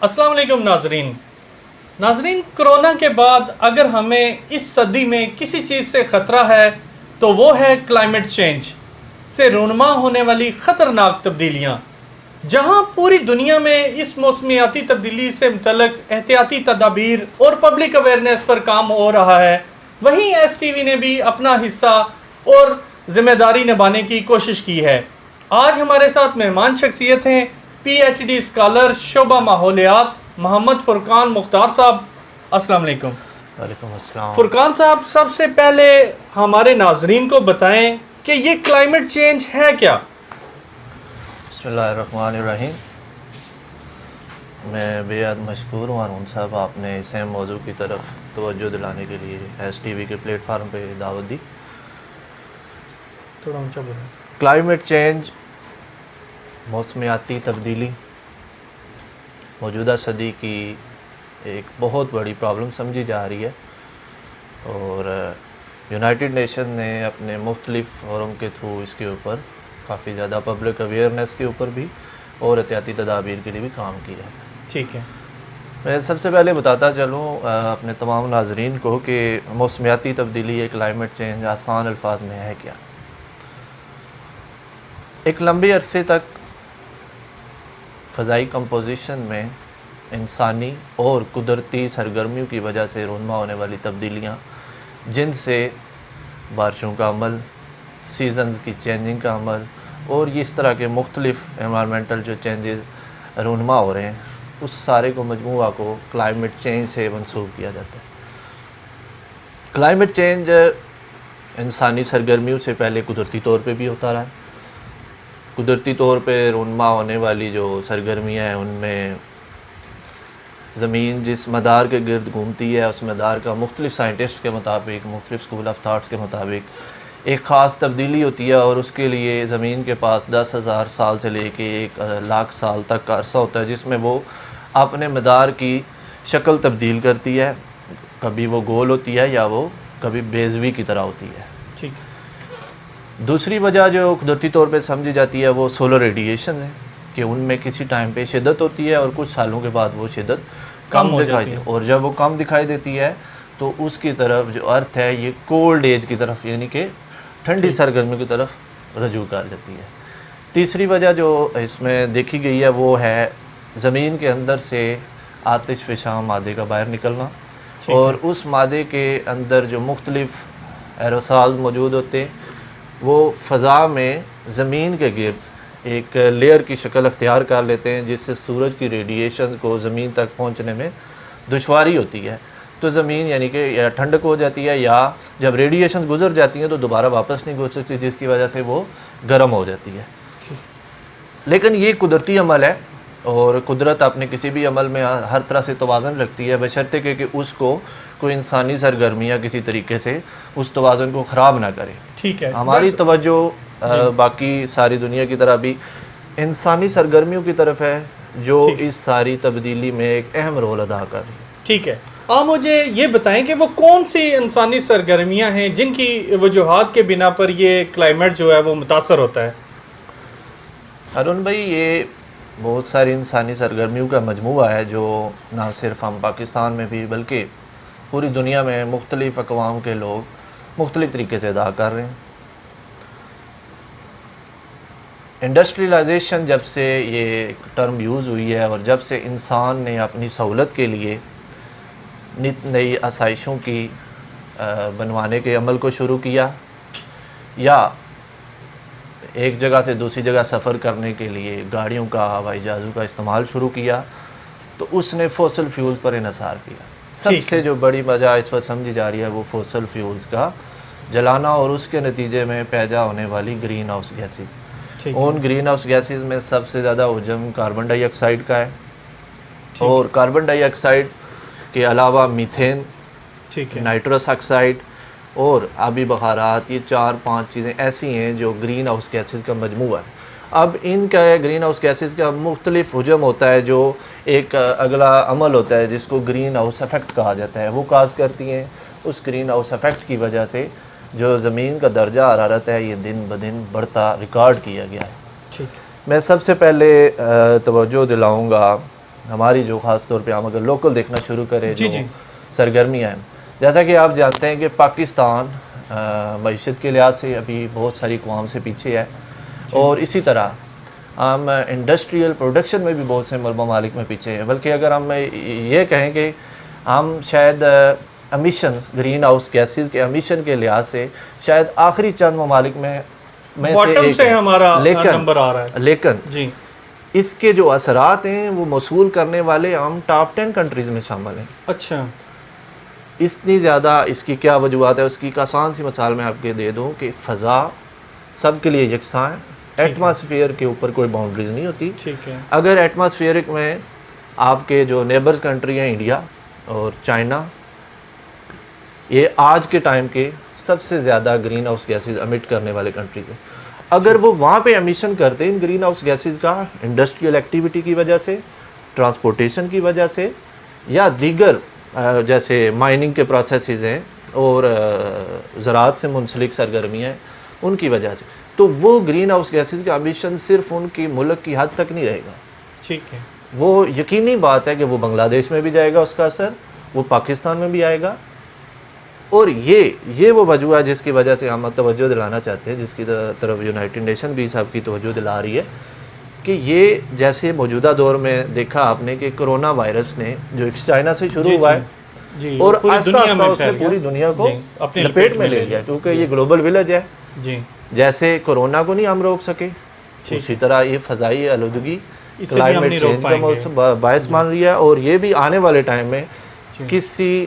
السلام علیکم ناظرین کرونا کے بعد اگر ہمیں اس صدی میں کسی چیز سے خطرہ ہے تو وہ ہے کلائمیٹ چینج سے رونما ہونے والی خطرناک تبدیلیاں. جہاں پوری دنیا میں اس موسمیاتی تبدیلی سے متعلق احتیاطی تدابیر اور پبلک اویئرنیس پر کام ہو رہا ہے، وہیں ایس ٹی وی نے بھی اپنا حصہ اور ذمہ داری نبھانے کی کوشش کی ہے. آج ہمارے ساتھ مہمان شخصیت ہیں پی ایچ ڈی اسکالر شعبہ ماحولیات محمد فرقان مختار صاحب. السلام علیکم. وعلیکم السلام. فرقان صاحب، سب سے پہلے ہمارے ناظرین کو بتائیں کہ یہ کلائمیٹ چینج ہے کیا؟ بسم اللہ الرحمن الرحیم. میں بے حد مشکور ہوں ہارون صاحب، آپ نے اس اہم موضوع کی طرف توجہ دلانے کے لیے ایس ٹی وی کے پلیٹ فارم پہ دعوت دی. تھوڑا اونچا بولیں. کلائمیٹ چینج، موسمیاتی تبدیلی موجودہ صدی کی ایک بہت بڑی پرابلم سمجھی جا رہی ہے، اور یونائٹڈ نیشن نے اپنے مختلف فورم کے تھرو اس کے اوپر کافی زیادہ پبلک اویئرنیس کے اوپر بھی اور احتیاطی تدابیر کے لیے بھی کام کیا ہے. ٹھیک ہے. میں سب سے پہلے بتاتا چلوں اپنے تمام ناظرین کو کہ موسمیاتی تبدیلی یا کلائمیٹ چینج آسان الفاظ میں ہے کیا. ایک لمبے عرصے تک فضائی کمپوزیشن میں انسانی اور قدرتی سرگرمیوں کی وجہ سے رونما ہونے والی تبدیلیاں، جن سے بارشوں کا عمل، سیزنز کی چینجنگ کا عمل اور اس طرح کے مختلف انوائرمنٹل جو چینجز رونما ہو رہے ہیں، اس سارے کو مجموعہ کو کلائمیٹ چینج سے منسوب کیا جاتا ہے. کلائمیٹ چینج انسانی سرگرمیوں سے پہلے قدرتی طور پہ بھی ہوتا رہا ہے. قدرتی طور پہ رونما ہونے والی جو سرگرمیاں ہیں، ان میں زمین جس مدار کے گرد گھومتی ہے، اس مدار کا مختلف سائنٹسٹ کے مطابق، مختلف اسکول آف تھاٹس کے مطابق ایک خاص تبدیلی ہوتی ہے، اور اس کے لیے زمین کے پاس 10,000 سال سے لے کے 1,00,000 سال تک کا عرصہ ہوتا ہے، جس میں وہ اپنے مدار کی شکل تبدیل کرتی ہے. کبھی وہ گول ہوتی ہے یا وہ کبھی بیضوی کی طرح ہوتی ہے. ٹھیک ہے. دوسری وجہ جو قدرتی طور پہ سمجھی جاتی ہے وہ سولر ریڈیشن ہے، کہ ان میں کسی ٹائم پہ شدت ہوتی ہے اور کچھ سالوں کے بعد وہ شدت کم ہو دکھائی جاتی ہے. اور جب وہ کم دکھائی دیتی ہے تو اس کی طرف جو ارتھ ہے یہ کولڈ ایج کی طرف، یعنی کہ ٹھنڈی سرگرمی کی طرف رجوع کر جاتی ہے. تیسری وجہ جو اس میں دیکھی گئی ہے وہ ہے زمین کے اندر سے آتش فشاں مادے کا باہر نکلنا، اور اس مادے کے اندر جو مختلف ایروسال موجود ہوتے ہیں وہ فضا میں زمین کے گرد ایک لیئر کی شکل اختیار کر لیتے ہیں، جس سے سورج کی ریڈیشن کو زمین تک پہنچنے میں دشواری ہوتی ہے. تو زمین یعنی کہ یا ٹھنڈک ہو جاتی ہے، یا جب ریڈیشن گزر جاتی ہیں تو دوبارہ واپس نہیں گزر سکتی، جس کی وجہ سے وہ گرم ہو جاتی ہے. لیکن یہ قدرتی عمل ہے، اور قدرت اپنے کسی بھی عمل میں ہر طرح سے توازن رکھتی ہے، بشرطے کہ اس کو کوئی انسانی سرگرمیاں کسی طریقے سے اس توازن کو خراب نہ کرے. ٹھیک ہے. ہماری توجہ باقی ساری دنیا کی طرح بھی انسانی سرگرمیوں کی طرف ہے، جو اس ساری تبدیلی میں ایک اہم رول ادا کر رہی ہے. ٹھیک ہے. آپ مجھے یہ بتائیں کہ وہ کون سی انسانی سرگرمیاں ہیں جن کی وجوہات کے بنا پر یہ کلائمیٹ جو ہے وہ متاثر ہوتا ہے؟ ہارون بھائی، یہ بہت ساری انسانی سرگرمیوں کا مجموعہ ہے جو نہ صرف ہم پاکستان میں بھی بلکہ پوری دنیا میں مختلف اقوام کے لوگ مختلف طریقے سے ادا کر رہے ہیں. انڈسٹریلائزیشن جب سے یہ ٹرم یوز ہوئی ہے، اور جب سے انسان نے اپنی سہولت کے لیے نت نئی آسائشوں کی بنوانے کے عمل کو شروع کیا، یا ایک جگہ سے دوسری جگہ سفر کرنے کے لیے گاڑیوں کا، ہوائی جہازوں کا استعمال شروع کیا، تو اس نے فوسل فیولز پر انحصار کیا. سب سے جو بڑی وجہ اس وقت سمجھی جا رہی ہے وہ فوسل فیولز کا جلانا، اور اس کے نتیجے میں پیدا ہونے والی گرین ہاؤس گیسز. ان گرین ہاؤس گیسز میں سب سے زیادہ حجم کاربن ڈائی آکسائڈ کا ہے، اور کاربن ڈائی آکسائڈ کے علاوہ میتھین، نائٹرس آکسائڈ اور آبی بخارات، یہ 4-5 چیزیں ایسی ہیں جو گرین ہاؤس گیسز کا مجموعہ ہے. اب ان کا گرین ہاؤس گیسز کا مختلف حجم ہوتا ہے، جو ایک اگلا عمل ہوتا ہے جس کو گرین ہاؤس ایفیکٹ کہا جاتا ہے، وہ کاز کرتی ہیں. اس گرین ہاؤس ایفیکٹ کی وجہ سے جو زمین کا درجہ حرارت ہے یہ دن بدن بڑھتا ریکارڈ کیا گیا ہے. ٹھیک. میں سب سے پہلے توجہ دلاؤں گا ہماری جو خاص طور پہ ہم اگر لوکل دیکھنا شروع کریں جی جو جی سرگرمیاں ہیں، جیسا کہ آپ جانتے ہیں کہ پاکستان معیشت کے لحاظ سے ابھی بہت ساری اقوام سے پیچھے ہے، اور اسی طرح ہم انڈسٹریل پروڈکشن میں بھی بہت سے ممالک میں پیچھے ہیں، بلکہ اگر ہم یہ کہیں کہ ہم شاید امیشنز گرین ہاؤس گیسز کے امیشن کے لحاظ سے شاید آخری چند ممالک میں سے باٹم ایک سے ہیں، ہمارا نمبر آ رہا ہے. لیکن جی اس کے جو اثرات ہیں وہ موصول کرنے والے ہم ٹاپ 10 کنٹریز میں شامل ہیں. اچھا اتنی زیادہ اس کی کیا وجوہات ہے؟ اس کی ایک آسان سی مثال میں آپ کے دے دوں کہ فضا سب کے لیے یکساں ہے، ایٹماسفیئر کے اوپر کوئی باؤنڈریز نہیں ہوتی. ٹھیک ہے. اگر ایٹماسفیئرک میں آپ کے جو نیبر کنٹری ہیں انڈیا اور چائنا، یہ آج کے ٹائم کے سب سے زیادہ گرین ہاؤس گیسز امٹ کرنے والے کنٹریز ہیں. اگر وہ وہاں پہ امیشن کرتے ہیں ان گرین ہاؤس گیسز کا انڈسٹریل ایکٹیویٹی کی وجہ سے، ٹرانسپورٹیشن کی وجہ سے، یا دیگر جیسے مائننگ کے پروسیسز ہیں اور زراعت سے منسلک سرگرمیاں ہیں ان کی وجہ سے، تو وہ گرین ہاؤس گیسز کا امیشن صرف ان کی ملک کی حد تک نہیں رہے گا. ٹھیک ہے. وہ یقینی بات ہے کہ وہ بنگلہ دیش میں بھی جائے گا اس کا اثر، وہ پاکستان میں بھی آئے گا. اور یہ وہ وجہ ہے جس کی وجہ سے ہم توجہ دلانا چاہتے ہیں، جس کی طرف یونائٹڈ نیشن بھی سب کی توجہ دلا رہی ہے، کہ یہ جیسے موجودہ دور میں دیکھا آپ نے کہ کرونا وائرس نے جو چائنا سے شروع ہوا ہے جی اور پوری آہستہ دنیا آہستہ میں اس نے پھیل گیا. پوری دنیا کو جی، اپنی لپیٹ میں لے لیا، کیونکہ یہ گلوبل ولیج ہے. جی جیسے کورونا کو نہیں ہم روک سکے، ٹھیک اسی طرح یہ فضائی آلودگی اسے بھی ہم کلائمیٹ نہیں روک چینج کا پائیں گے. موسم باعث مان رہی ہے، اور یہ بھی آنے والے ٹائم میں جی. کسی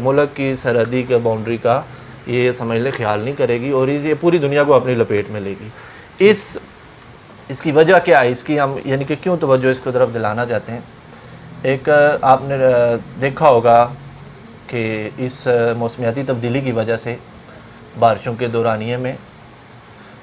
ملک کی سرحدی کا باؤنڈری کا یہ سمجھ لے خیال نہیں کرے گی، اور یہ پوری دنیا کو اپنی لپیٹ میں لے گی. اس کی وجہ کیا ہے؟ اس کی ہم یعنی کہ کیوں توجہ اس کی طرف دلانا چاہتے ہیں؟ ایک آپ نے دیکھا ہوگا کہ اس موسمیاتی تبدیلی کی وجہ سے بارشوں کے دورانیے میں،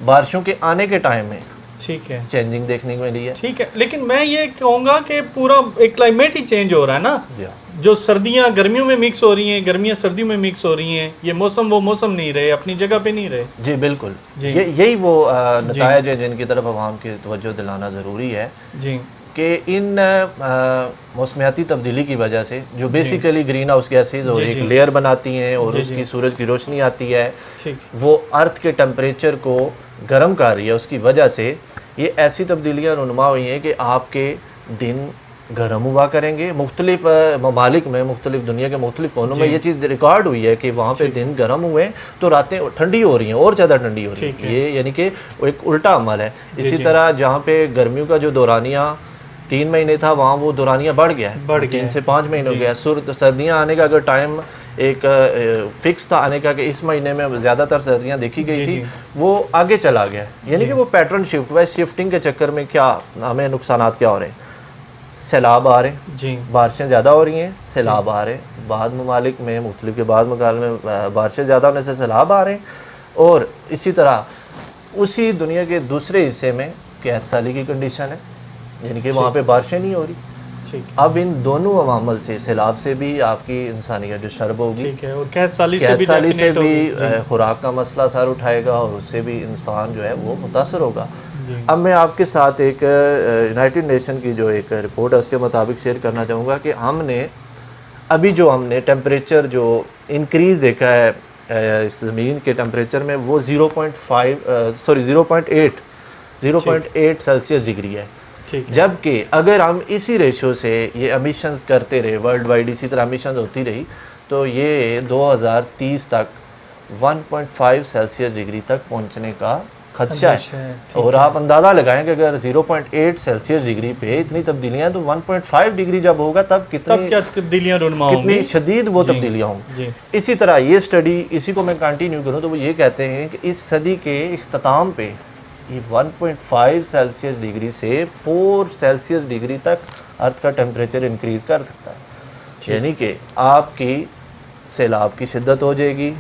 بارشوں کے آنے کے ٹائم میں ٹھیک ہے. چینجنگ دیکھنے کو ملی ہے. ٹھیک ہے، لیکن میں یہ کہوں گا کہ پورا ایک کلائمیٹ ہی چینج ہو رہا ہے نا، جی جو سردیاں گرمیوں میں مکس ہو رہی ہیں، گرمیاں سردیوں میں مکس ہو رہی ہیں، یہ موسم وہ موسم نہیں رہے، اپنی جگہ پہ نہیں رہے. جی بالکل. جی. یہی وہ نتائج ہیں جن کی طرف عوام کی توجہ دلانا ضروری ہے، جی کہ ان موسمیاتی تبدیلی کی وجہ سے جو بیسیکلی گرین ہاؤس گیسز اور ایک لیئر بناتی ہیں اور اس کی سورج کی روشنی آتی ہے، ٹھیک وہ ارتھ کے ٹمپریچر کو گرم کر رہی ہے. اس کی وجہ سے یہ ایسی تبدیلیاں رونما ہوئی ہیں کہ آپ کے دن گرم ہوا کریں گے. مختلف ممالک میں، مختلف دنیا کے مختلف کونوں میں یہ چیز ریکارڈ ہوئی ہے کہ وہاں پہ دن گرم ہوئے تو راتیں ٹھنڈی ہو رہی ہیں، اور زیادہ ٹھنڈی ہو رہی ہیں. یہ یعنی کہ ایک الٹا عمل ہے. اسی طرح جہاں پہ گرمیوں کا جو دورانیہ 3 مہینے تھا، وہاں وہ دورانیہ بڑھ گیا ہے، 3 سے 5 مہینے ہو گیا. سردیاں آنے کا اگر ٹائم ایک فکس تھا آنے کا کہ اس مہینے میں زیادہ تر سردیاں دیکھی گئی تھی، وہ آگے چلا گیا. یعنی کہ وہ پیٹرن شفٹ ہوا ہے. شفٹنگ کے چکر میں کیا ہمیں نقصانات کیا ہو رہے ہیں؟ سیلاب آ رہے ہیں، جی بارشیں زیادہ ہو رہی ہیں، سیلاب آ رہے ہیں. بعض ممالک میں، مختلف کے بعض ممالک میں بارشیں زیادہ ہونے سے سیلاب آ رہے ہیں. اور اسی طرح اسی دنیا کے دوسرے حصے میں قحط سالی کی کنڈیشن ہے، یعنی کہ وہاں پہ بارشیں نہیں ہو رہی. اب ان دونوں عوامل سے، سیلاب سے بھی آپ کی انسانیت ڈسٹرب ہوگی، ٹھیک ہے، اور قحط سالی سے بھی خوراک کا مسئلہ سر اٹھائے گا، اور اس سے بھی انسان جو ہے وہ متاثر ہوگا. اب میں آپ کے ساتھ ایک یونائٹڈ نیشن کی جو ایک رپورٹ ہے اس کے مطابق شیئر کرنا چاہوں گا کہ ہم نے ابھی جو ہم نے ٹیمپریچر جو انکریز دیکھا ہے اس زمین کے ٹیمپریچر میں، وہ 0.8 سیلسیس ڈگری ہے. جبکہ اگر ہم اسی ریشو سے یہ امیشنز کرتے رہے ورلڈ وائڈ، اسی طرح امیشنز ہوتی رہی، تو یہ 2030 تک 1.5 سیلسیس ڈگری تک پہنچنے کا خدشہ ہے. اور آپ اندازہ لگائیں کہ اگر 0.8 سیلسیس ڈگری پہ اتنی تبدیلیاں، تو 1.5 ڈگری جب ہوگا تب کیا تبدیلیاں رونما ہوں گی، کتنی شدید وہ تبدیلیاں ہوں گی. اسی طرح یہ سٹڈی، اسی کو میں کنٹینیو کروں تو وہ یہ کہتے ہیں کہ اس صدی کے اختتام پہ یہ 1.5 سیلسیس ڈگری سے 4 سیلسیس ڈگری تک ارتھ کا ٹیمپریچر انکریز کر سکتا ہے. یعنی کہ آپ کی سیلاب کی شدت ہو جائے گی،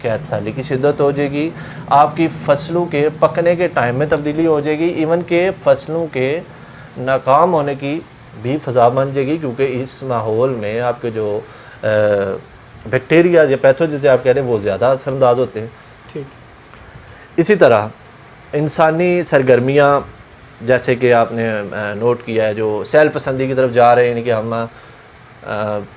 قحط سالی کی شدت ہو جائے گی، آپ کی فصلوں کے پکنے کے ٹائم میں تبدیلی ہو جائے گی، ایون کہ فصلوں کے ناکام ہونے کی بھی فضا بن جائے گی، کیونکہ اس ماحول میں آپ کے جو بیکٹیریا یا پیتھوجن جسے آپ کہہ رہے ہیں وہ زیادہ اثر انداز ہوتے ہیں. اسی طرح انسانی سرگرمیاں جیسے کہ آپ نے نوٹ کیا ہے جو سیل پسندی کی طرف جا رہے ہیں، یعنی کہ ہم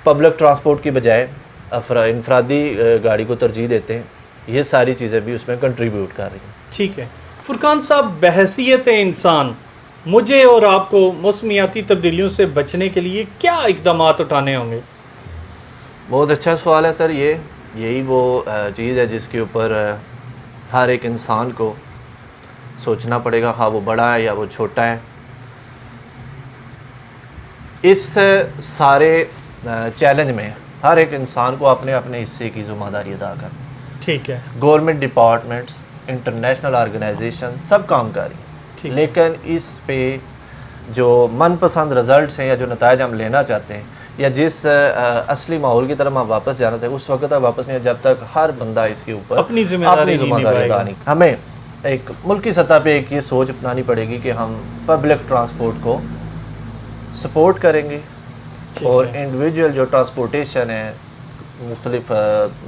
پبلک ٹرانسپورٹ کی بجائے انفرادی گاڑی کو ترجیح دیتے ہیں، یہ ساری چیزیں بھی اس میں کنٹریبیوٹ کر رہی ہیں۔ ٹھیک ہے فرقان صاحب، بحیثیت انسان مجھے اور آپ کو موسمیاتی تبدیلیوں سے بچنے کے لیے کیا اقدامات اٹھانے ہوں گے؟ بہت اچھا سوال ہے سر، یہی وہ چیز ہے جس کے اوپر ہر ایک انسان کو سوچنا پڑے گا، خواہ وہ بڑا ہے یا وہ چھوٹا ہے۔ اس سارے چیلنج میں ہر ایک انسان کو اپنے اپنے حصے کی ذمہ داری ادا کرنی۔ ٹھیک ہے، گورنمنٹ ڈپارٹمنٹس، انٹرنیشنل آرگنائزیشن سب کام کر رہی ٹھیک ہیں، ہے، لیکن اس پہ جو من پسند رزلٹس ہیں یا جو نتائج ہم لینا چاہتے ہیں یا جس اصلی ماحول کی طرف ہم واپس جانا چاہتے ہیں، اس وقت تک واپس نہیں، جب تک ہر بندہ اس کے اوپر اپنی ذمہ داری نہیں نبھائے گا۔ ادا نہیں۔ ہمیں ایک ملکی سطح پہ ایک یہ سوچ اپنانی پڑے گی کہ ہم پبلک ٹرانسپورٹ کو سپورٹ کریں گے، ٹھیک اور ہے، انڈیویجول جو ٹرانسپورٹیشن ہے مختلف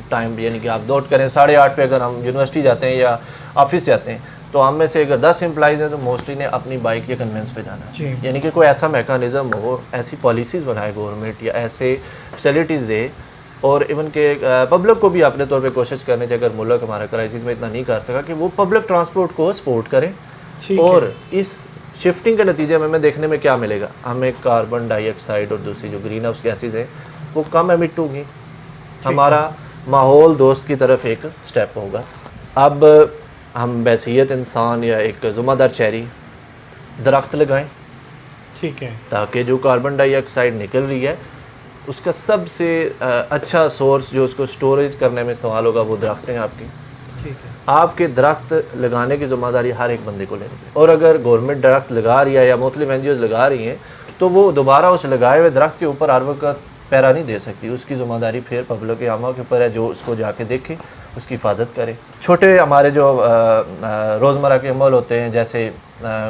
ٹائم، یعنی کہ آپ نوٹ کریں 8:30 پہ اگر ہم یونیورسٹی جاتے ہیں یا آفس جاتے ہیں تو ہم میں سے اگر 10 امپلائیز ہیں تو موسٹلی نے اپنی بائک یا کنوینس پہ جانا ہے، جی، یعنی کہ کوئی ایسا میکانزم ہو، ایسی پالیسیز بنائے گورنمنٹ یا ایسے فیسلٹیز دے، اور ایون کہ پبلک کو بھی اپنے طور پہ کوشش کرنے چاہیے، اگر ملک ہمارا کرائسس میں اتنا نہیں کر سکا، کہ وہ پبلک ٹرانسپورٹ کو سپورٹ کریں، ٹھیک اور ہے، اس شفٹنگ کے نتیجے میں ہمیں دیکھنے میں کیا ملے گا، ہمیں کاربن ڈائی آکسائڈ اور دوسری جو گرین ہاؤس گیسز ہیں وہ کم ایمٹ ہوں گی، ہمارا ماحول دوست کی طرف ایک سٹیپ ہوگا۔ اب ہم بحیثیت انسان یا ایک ذمہ دار شہری درخت لگائیں، ٹھیک ہے، تاکہ جو کاربن ڈائی آکسائڈ نکل رہی ہے اس کا سب سے اچھا سورس جو اس کو سٹوریج کرنے میں استعمال ہوگا وہ درخت ہیں آپ کی۔ ٹھیک ہے، آپ کے درخت لگانے کی ذمہ داری ہر ایک بندے کو لینی ہے، اور اگر گورنمنٹ درخت لگا رہی ہے یا مختلف این جی اوز لگا رہی ہیں تو وہ دوبارہ اس لگائے ہوئے درخت کے اوپر ہر وقت پیرا نہیں دے سکتی، اس کی ذمہ داری پھر پبلک عامہ کے اوپر ہے جو اس کو جا کے دیکھے، اس کی حفاظت کرے۔ چھوٹے ہمارے جو روزمرہ کے عمل ہوتے ہیں، جیسے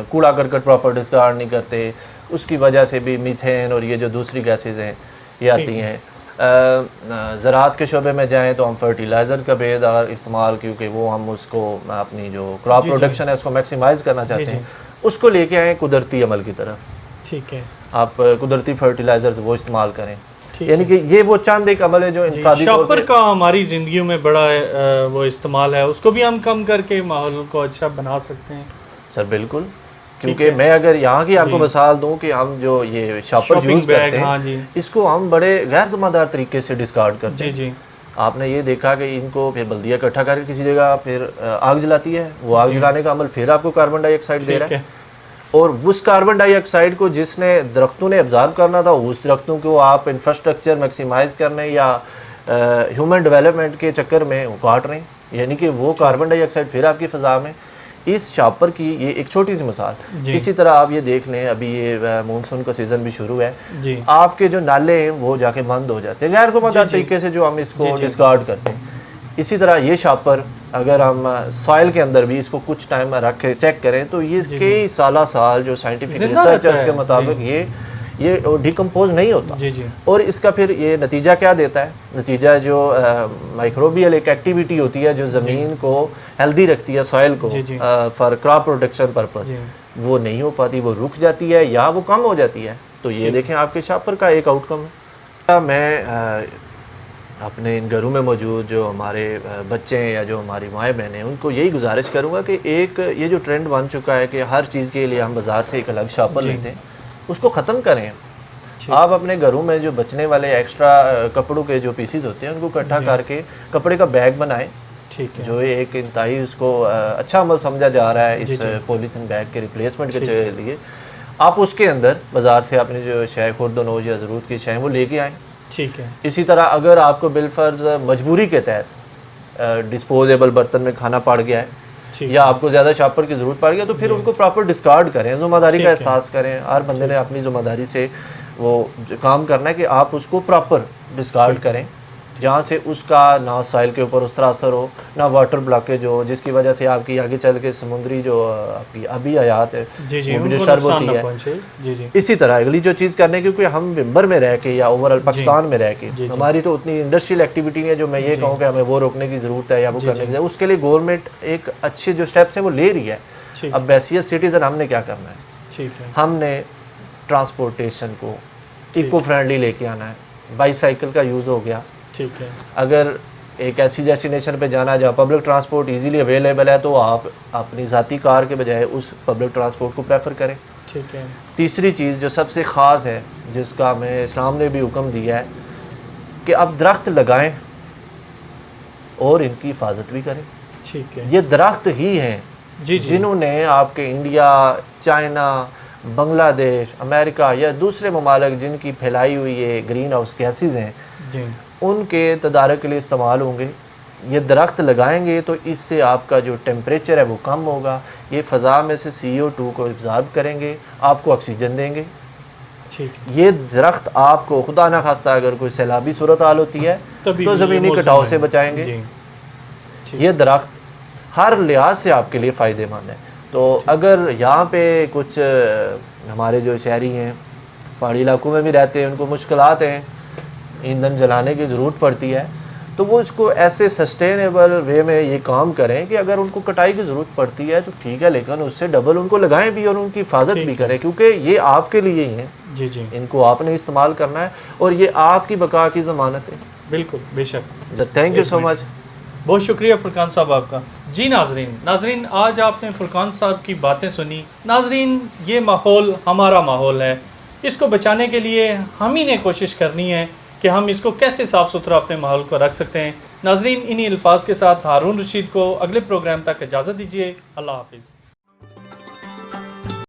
کوڑا کرکٹ پراپر ڈسکارڈ نہیں کرتے، اس کی وجہ سے بھی میتھین اور یہ جو دوسری گیسز ہیں یہ آتی ہیں۔ زراعت کے شعبے میں جائیں تو ہم فرٹیلائزر کا بے دار استعمال، کیونکہ وہ ہم اس کو اپنی جو کراپ پروڈکشن ہے اس کو میکسیمائز کرنا چاہتے ہیں، اس کو لے کے آئیں قدرتی عمل کی طرف، ٹھیک ہے، آپ قدرتی فرٹیلائزرز وہ استعمال کریں، یعنی کہ یہ وہ چند ایک عمل ہے جو انفرادی طور شاپر پہ کا ہماری زندگیوں میں بڑا وہ استعمال ہے، اس کو بھی ہم کم کر کے ماحول کو اچھا بنا سکتے ہیں۔ سر بالکل، کیونکہ میں اگر یہاں کی آپ کو مثال دوں کہ ہم جو یہ شاپر یوز کرتے ہیں اس کو ہم بڑے غیر ذمہ دار طریقے سے ڈسکارڈ کرتے ہیں۔ جی، آپ نے یہ دیکھا کہ ان کو پھر بلدیہ اکٹھا کر کے کسی جگہ پھر آگ جلاتی ہے، وہ آگ جلانے کا عمل پھر آپ کو کاربن ڈائی آکسائڈ دے رہا ہے، اور اس کاربن ڈائی آکسائڈ کو جس نے درختوں نے ابزارب کرنا تھا، اس درختوں کو آپ انفراسٹرکچر میکسیمائز کرنے یا ہیومن ڈیولپمنٹ کے چکر میں کاٹ رہے ہیں، یعنی کہ وہ کاربن ڈائی آکسائڈ پھر آپ کی فضا میں۔ اس شاپر کی یہ ایک چھوٹی سی مثال۔ اسی طرح آپ یہ دیکھ لیں، ابھی یہ مونسون کا سیزن بھی شروع ہے، آپ کے جو نالے ہیں وہ جا کے بند ہو جاتے ہیں غیر ذمہ دار طریقے سے جو ہم اس کو ڈسکارڈ کرتے ہیں۔ اسی طرح یہ شاپر اگر ہم سوائل کے اندر بھی اس کو کچھ ٹائم رکھ کے چیک کریں تو یہ کئی سال جو سائنٹیفک ریسرچرز کے مطابق یہ ڈیکمپوز نہیں ہوتا، اور اس کا پھر یہ نتیجہ کیا دیتا ہے؟ نتیجہ جو مائکروبیل ایک ایکٹیویٹی ہوتی ہے جو زمین کو ہیلدی رکھتی ہے، سوائل کو فار کراپ پروڈکشن پرپز، وہ نہیں ہو پاتی، وہ رک جاتی ہے یا وہ کم ہو جاتی ہے۔ تو یہ دیکھیں آپ کے شاپر کا ایک آؤٹ کم ہے۔ میں اپنے ان گھروں میں موجود جو ہمارے بچے ہیں یا جو ہماری مائیں بہنیں ہیں ان کو یہی گزارش کروں گا کہ ایک یہ جو ٹرینڈ بن چکا ہے کہ ہر چیز کے لیے ہم بازار سے ایک الگ شاپر لیتے ہیں، اس کو ختم کریں۔ آپ اپنے گھروں میں جو بچنے والے ایکسٹرا کپڑوں کے جو پیسز ہوتے ہیں ان کو اکٹھا کر کے کپڑے کا بیگ بنائیں، جو ایک انتہائی اس کو اچھا عمل سمجھا جا رہا ہے اس پولیتھین بیگ کے ریپلیسمنٹ کے لیے۔ آپ اس کے اندر بازار سے اپنی جو شے خرد و نوش یا ضرورت کی شے وہ لے کے آئیں۔ ٹھیک ہے۔ اسی طرح اگر آپ کو بالفرض مجبوری کے تحت ڈسپوزیبل برتن میں کھانا پڑ گیا ہے یا آپ کو زیادہ شاپر کی ضرورت پڑ گیا تو پھر ان کو پراپر ڈسکارڈ کریں، ذمہ داری کا احساس کریں۔ ہر بندے نے اپنی ذمہ داری سے وہ کام کرنا ہے کہ آپ اس کو پراپر ڈسکارڈ کریں، جہاں سے اس کا نہ سائل کے اوپر اس طرح اثر ہو، نہ واٹر بلاکیج ہو، جس کی وجہ سے آپ کی آگے چل کے سمندری جو آپ کی آبی حیات ہے وہ بھی ڈسٹرب ہوتی ہے۔ اسی طرح اگلی جو چیز کرنے کی، کیونکہ ہم ممبر میں رہ کے یا اوور آل پاکستان میں رہ کے ہماری تو اتنی انڈسٹریل ایکٹیویٹی نہیں ہے جو میں یہ کہوں کہ ہمیں وہ روکنے کی ضرورت ہے یا وہ کرنے کی ضرورت ہے۔ اس کے لیے گورنمنٹ ایک اچھے جو سٹیپس ہیں وہ لے رہی ہے۔ اب بحیثیت سٹیزن ہم نے کیا کرنا ہے؟ ٹھیک ہے، ہم نے ٹرانسپورٹیشن کو ٹھیک ایکو فرینڈلی لے کے آنا ہے. بائی سائیکل کا یوز ہو گیا. ٹھیک ہے، اگر ایک ایسی ڈیسٹینیشن پہ جانا جہاں پبلک ٹرانسپورٹ ایزیلی اویلیبل ہے تو آپ اپنی ذاتی کار کے بجائے اس پبلک ٹرانسپورٹ کو پریفر کریں. ٹھیک ہے، تیسری چیز جو سب سے خاص ہے جس کا ہمیں اسلام نے بھی حکم دیا ہے کہ آپ درخت لگائیں اور ان کی حفاظت بھی کریں. ٹھیک ہے، یہ درخت ہی ہیں جی جی جنہوں نے آپ کے انڈیا، چائنا، بنگلہ دیش، امریکہ یا دوسرے ممالک جن کی پھیلائی ہوئی یہ گرین ہاؤس گیسز ہیں جی ان کے تدارک کے لیے استعمال ہوں گے. یہ درخت لگائیں گے تو اس سے آپ کا جو ٹیمپریچر ہے وہ کم ہوگا. یہ فضا میں سے CO2 کو ابزارب کریں گے، آپ کو آکسیجن دیں گے. ٹھیک ہے. یہ درخت آپ کو خدا نہ خواستہ اگر کوئی سیلابی صورتحال ہوتی ہے تبھی تو بھی زمینی یہ کٹاؤ موزوں سے میں، بچائیں گے. جی ٹھیک، یہ درخت ہر لحاظ سے آپ کے لیے فائدے مند ہے. تو اگر یہاں پہ کچھ ہمارے جو شہری ہیں پہاڑی علاقوں میں بھی رہتے ہیں ان کو مشکلات ہیں، ایندھن جلانے کی ضرورت پڑتی ہے، تو وہ اس کو ایسے سسٹینیبل وے میں یہ کام کریں کہ اگر ان کو کٹائی کی ضرورت پڑتی ہے تو ٹھیک ہے، لیکن اس سے ڈبل ان کو لگائیں بھی اور ان کی حفاظت ٹھیک بھی ہے. کریں کیونکہ یہ آپ کے لیے ہی ہیں. جی جی ان کو آپ نے استعمال کرنا ہے اور یہ آپ کی بقا کی ضمانت ہے. بالکل بے شک. تھینک یو سو مچ. بہت شکریہ فرقان صاحب آپ کا. جی ناظرین آج آپ نے فرقان صاحب کی باتیں سنی. ناظرین یہ ماحول ہمارا ماحول ہے، اس کو بچانے کے لیے ہم ہی نے کوشش کرنی ہے کہ ہم اس کو کیسے صاف ستھرا اپنے ماحول کو رکھ سکتے ہیں. ناظرین انہی الفاظ کے ساتھ ہارون رشید کو اگلے پروگرام تک اجازت دیجیے. اللہ حافظ.